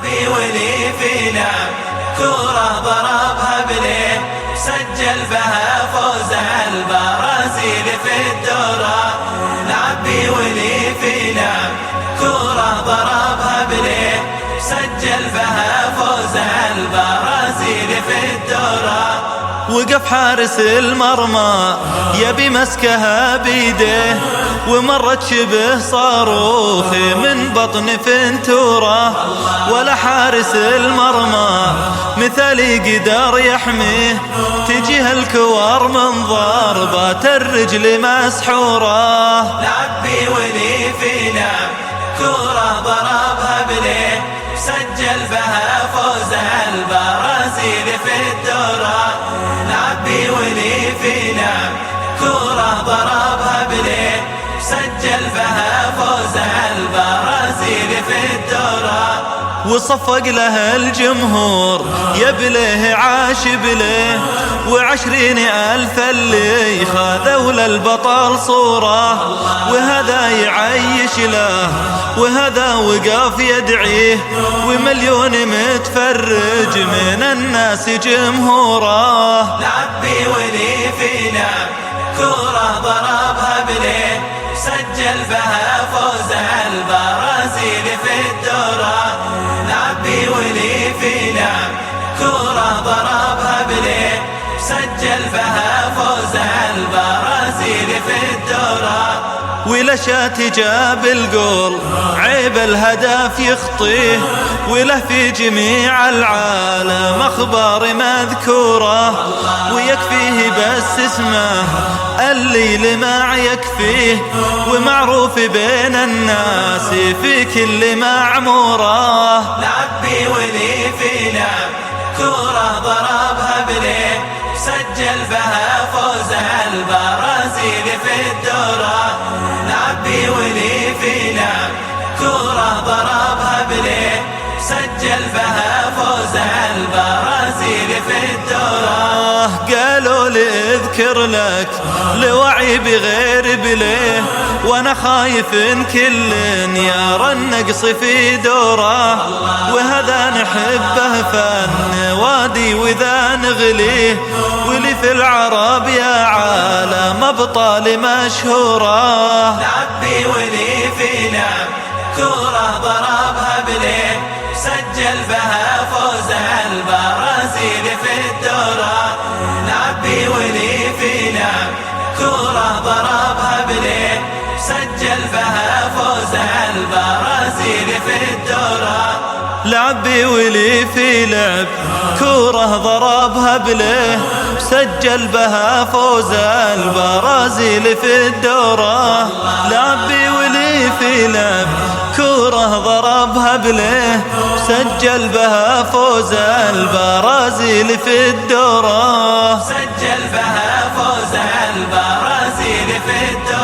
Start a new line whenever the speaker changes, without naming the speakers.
لعبي ولي في لعب كورة ضربها بليه سجل بها فوز البرازيل في الدورة. لعبي ولي في لعب كورة ضربها بليه سجل بها فوز البرازيل في الدورة.
وقف حارس المرمى يبي مسكها بيده ومرت شبه صاروخ من بطن فنتوره، ولا حارس المرمى مثالي قدر يحميه تجيه الكوار من ضربات الرجل مسحوره.
لعبي ولي في لعب كورة ضربها بليه سجل بها فوز البرازيل في الدورة. لعبي ولي في لعب كورة ضربها بليه سجل بها فوز البرازيل في الدورة.
وصفق له الجمهور يبليه عاش بليه 20,000 اللي خذوا للبطل صورة، وهذا يعيش له وهذا وقف يدعيه ومليون متفرج من الناس جمهوره.
لعبي ولي في لعب كورة ضربها بليه سجل بها فوز البرازيل في الدورة. لعبي ولي في لعب كورة ضربها بليه سجل بها فوز البرازيل في الدورة.
ولا شات جاب الجول عيب الهدف يخطيه، وله في جميع العالم أخبار مذكورة، ويكفيه بس اسمه اللي لمع يكفيه ومعروف بين الناس في كل معمورة.
لعبي ولي في لعب كورة ضربها بليه سجل بها فوز البرازيل في الدورة. لعبي ولي في لعب كورة ضربها بليه سجل بها فوز البرازيل في الدورة.
قالوا لي اذكر لك لوعي بغير بليه، وانا خايف ان كل يرى النقص في دوره، وهذا نحبه فن وادي وذا نغليه، ولي في العرب يا عالم ابطال مشهوره.
لعبي ولي في لعب كورة ضربها بليه سجل بها فوز البرازيل في الدورة. لعبي ولي في لعب كورة ضربها بليه سجل بها فوز البرازيل في الدورة.
لعبي ولي في لعب كورة ضربها بليه سجل بها فوز البرازيل في الدورة. لعبي ولي في لعب كورة ضربها بليه سجل بها فوز البرازيل في الدورة.
سجل بها فوز البرازيل في الدورة.